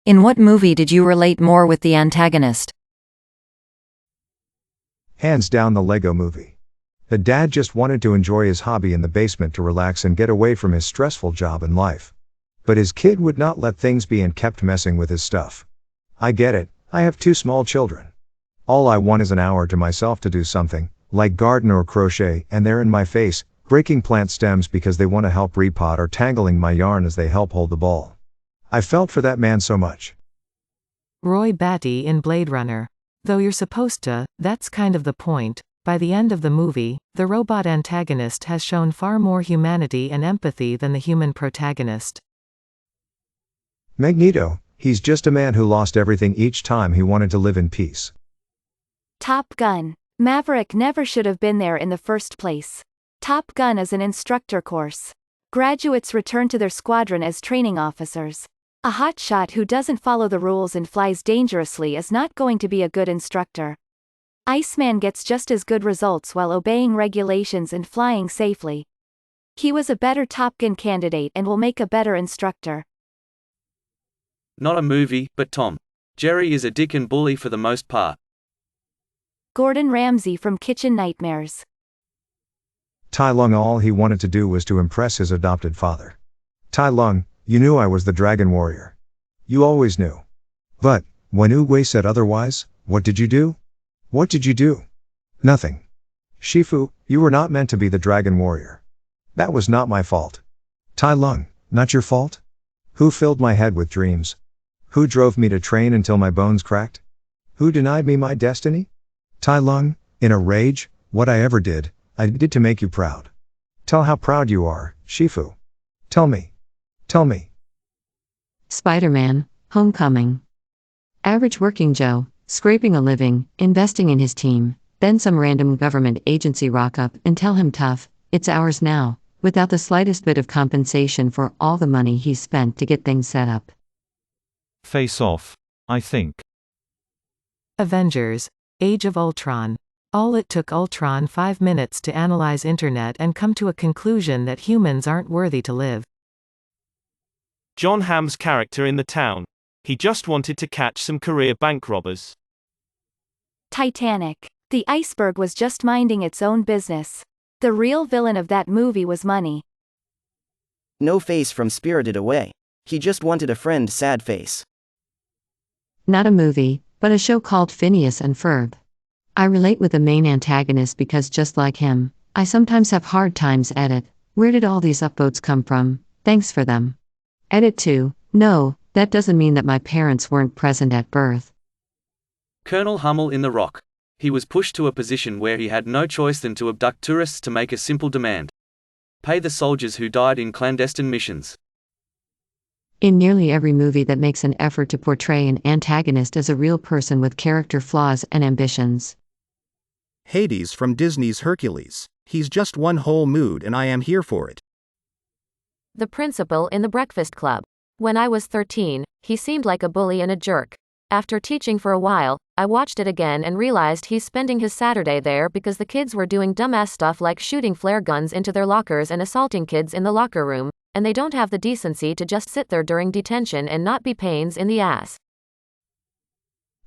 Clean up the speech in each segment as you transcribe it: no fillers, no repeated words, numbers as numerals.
In what movie did you relate more with the antagonist? Hands down the Lego movie. The dad just wanted to enjoy his hobby in the basement to relax and get away from his stressful job and life. But his kid would not let things be and kept messing with his stuff. I get it, I have 2 small children. All I want is an hour to myself to do something, like garden or crochet, and they're in my face, breaking plant stems because they want to help repot or tangling my yarn as they help hold the ball. I felt for that man so much. Roy Batty in Blade Runner. Though you're supposed to, that's kind of the point. By the end of the movie, the robot antagonist has shown far more humanity and empathy than the human protagonist. Magneto, he's just a man who lost everything each time he wanted to live in peace. Top Gun. Maverick never should have been there in the first place. Top Gun is an instructor course. Graduates return to their squadron as training officers. A hotshot who doesn't follow the rules and flies dangerously is not going to be a good instructor. Iceman gets just as good results while obeying regulations and flying safely. He was a better Top Gun candidate and will make a better instructor. Not a movie, but Tom. Jerry is a dick and bully for the most part. Gordon Ramsay from Kitchen Nightmares. Tai Lung, all he wanted to do was to impress his adopted father. Tai Lung, you knew I was the Dragon Warrior. You always knew. But, when Oogway said otherwise, what did you do? What did you do? Nothing. Shifu, you were not meant to be the Dragon Warrior. That was not my fault. Tai Lung, not your fault? Who filled my head with dreams? Who drove me to train until my bones cracked? Who denied me my destiny? Tai Lung, in a rage, what I ever did, I did to make you proud. Tell how proud you are, Shifu. Tell me. Tell me. Spider-Man, Homecoming. Average working Joe, scraping a living, investing in his team, then some random government agency rock up and tell him tough, it's ours now, without the slightest bit of compensation for all the money he's spent to get things set up. Face Off, I think. Avengers, Age of Ultron. All it took Ultron 5 minutes to analyze internet and come to a conclusion that humans aren't worthy to live. John Hamm's character in The Town. He just wanted to catch some career bank robbers. Titanic. The iceberg was just minding its own business. The real villain of that movie was money. No Face from Spirited Away. He just wanted a friend. Sad face. Not a movie, but a show called Phineas and Ferb. I relate with the main antagonist because just like him, I sometimes have hard times at it. Where did all these upvotes come from? Thanks for them. Edit 2. No, that doesn't mean that my parents weren't present at birth. Colonel Hummel in The Rock. He was pushed to a position where he had no choice than to abduct tourists to make a simple demand. Pay the soldiers who died in clandestine missions. In nearly every movie that makes an effort to portray an antagonist as a real person with character flaws and ambitions. Hades from Disney's Hercules. He's just one whole mood and I am here for it. The principal in The Breakfast Club. When I was 13, he seemed like a bully and a jerk. After teaching for a while, I watched it again and realized he's spending his Saturday there because the kids were doing dumbass stuff like shooting flare guns into their lockers and assaulting kids in the locker room, and they don't have the decency to just sit there during detention and not be pains in the ass.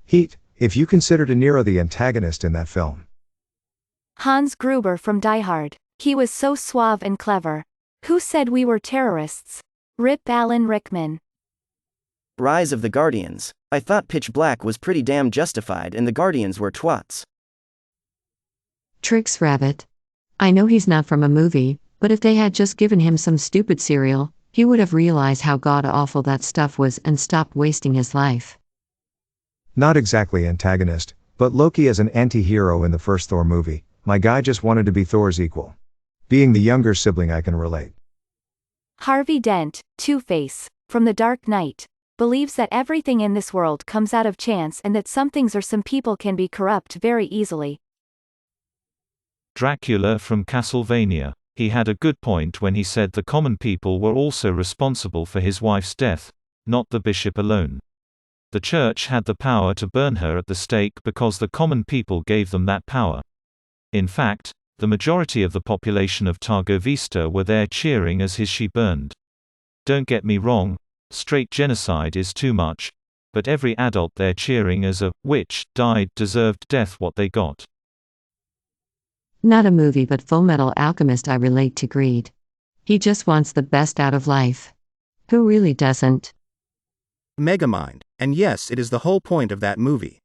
Heat, if you consider De Niro the antagonist in that film. Hans Gruber from Die Hard. He was so suave and clever. Who said we were terrorists? Rip Alan Rickman. Rise of the Guardians. I thought Pitch Black was pretty damn justified and the Guardians were twats. Trix Rabbit. I know he's not from a movie, but if they had just given him some stupid cereal, he would have realized how god-awful that stuff was and stopped wasting his life. Not exactly antagonist, but Loki as an anti-hero in the first Thor movie. My guy just wanted to be Thor's equal. Being the younger sibling, I can relate. Harvey Dent, Two-Face, from The Dark Knight, believes that everything in this world comes out of chance and that some things or some people can be corrupt very easily. Dracula from Castlevania. He had a good point when he said the common people were also responsible for his wife's death, not the bishop alone. The church had the power to burn her at the stake because the common people gave them that power. In fact, the majority of the population of Targo Vista were there cheering as she burned. Don't get me wrong, straight genocide is too much, but every adult there cheering as a witch died deserved death what they got. Not a movie but Fullmetal Alchemist. I relate to greed. He just wants the best out of life. Who really doesn't? Megamind, and yes, it is the whole point of that movie.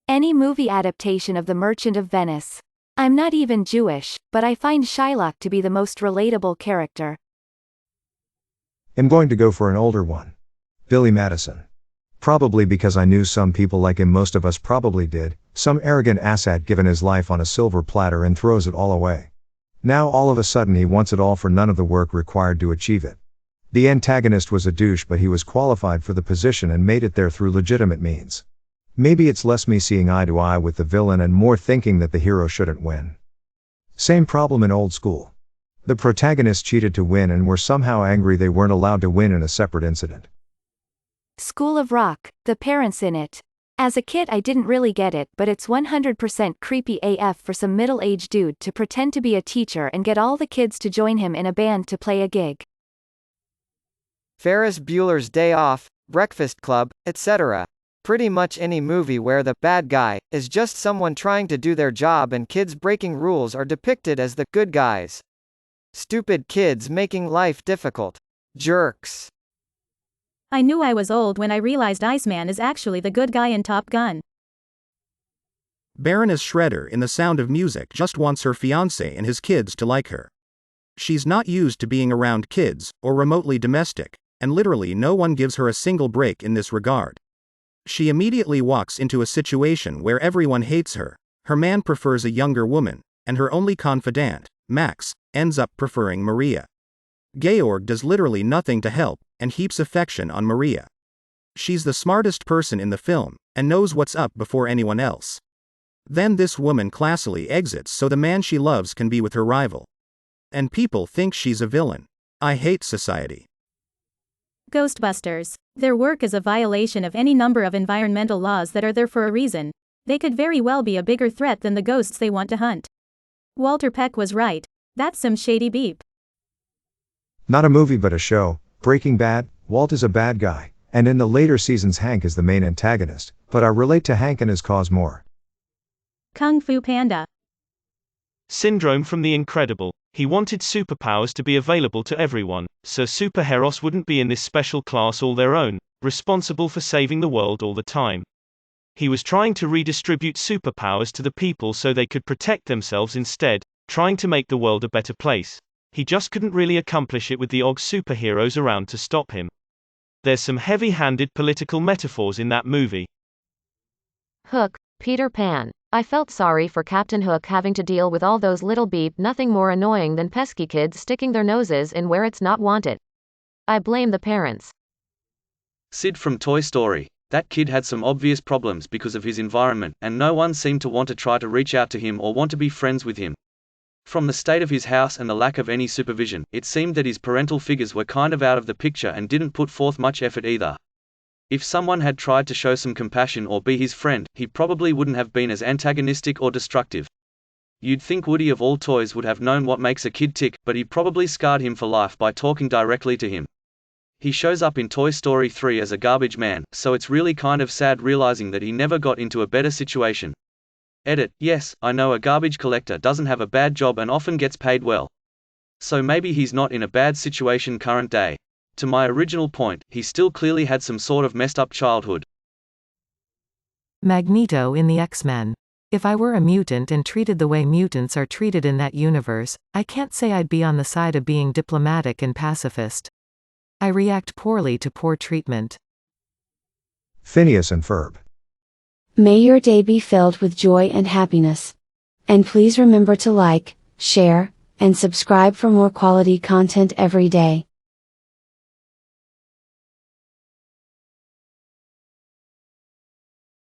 Any movie adaptation of The Merchant of Venice. I'm not even Jewish, but I find Shylock to be the most relatable character. I'm going to go for an older one. Billy Madison. Probably because I knew some people like him, most of us probably did, some arrogant asshat given his life on a silver platter and throws it all away. Now all of a sudden he wants it all for none of the work required to achieve it. The antagonist was a douche, but he was qualified for the position and made it there through legitimate means. Maybe it's less me seeing eye to eye with the villain and more thinking that the hero shouldn't win. Same problem in Old School. The protagonists cheated to win and were somehow angry they weren't allowed to win in a separate incident. School of Rock, the parents in it. As a kid I didn't really get it, but it's 100% creepy AF for some middle-aged dude to pretend to be a teacher and get all the kids to join him in a band to play a gig. Ferris Bueller's Day Off, Breakfast Club, etc. Pretty much any movie where the bad guy is just someone trying to do their job and kids breaking rules are depicted as the good guys. Stupid kids making life difficult. Jerks. I knew I was old when I realized Iceman is actually the good guy in Top Gun. Baroness Shredder in The Sound of Music just wants her fiancé and his kids to like her. She's not used to being around kids, or remotely domestic, and literally no one gives her a single break in this regard. She immediately walks into a situation where everyone hates her, her man prefers a younger woman, and her only confidant, Max, ends up preferring Maria. Georg does literally nothing to help, and heaps affection on Maria. She's the smartest person in the film, and knows what's up before anyone else. Then this woman classily exits so the man she loves can be with her rival. And people think she's a villain. I hate society. Ghostbusters. Their work is a violation of any number of environmental laws that are there for a reason. They could very well be a bigger threat than the ghosts they want to hunt. Walter Peck was right. That's some shady beep. Not a movie but a show, Breaking Bad. Walt is a bad guy, and in the later seasons Hank is the main antagonist, but I relate to Hank and his cause more. Kung Fu Panda. Syndrome from The Incredible. He wanted superpowers to be available to everyone, so superheroes wouldn't be in this special class all their own, responsible for saving the world all the time. He was trying to redistribute superpowers to the people so they could protect themselves instead, trying to make the world a better place. He just couldn't really accomplish it with the OG superheroes around to stop him. There's some heavy-handed political metaphors in that movie. Hook, Peter Pan. I felt sorry for Captain Hook having to deal with all those little beep, nothing more annoying than pesky kids sticking their noses in where it's not wanted. I blame the parents. Sid from Toy Story. That kid had some obvious problems because of his environment, and no one seemed to want to try to reach out to him or want to be friends with him. From the state of his house and the lack of any supervision, it seemed that his parental figures were kind of out of the picture and didn't put forth much effort either. If someone had tried to show some compassion or be his friend, he probably wouldn't have been as antagonistic or destructive. You'd think Woody of all toys would have known what makes a kid tick, but he probably scarred him for life by talking directly to him. He shows up in Toy Story 3 as a garbage man, so it's really kind of sad realizing that he never got into a better situation. Edit, yes, I know a garbage collector doesn't have a bad job and often gets paid well. So maybe he's not in a bad situation current day. To my original point, he still clearly had some sort of messed up childhood. Magneto in the X-Men. If I were a mutant and treated the way mutants are treated in that universe, I can't say I'd be on the side of being diplomatic and pacifist. I react poorly to poor treatment. Phineas and Ferb. May your day be filled with joy and happiness. And please remember to like, share, and subscribe for more quality content every day.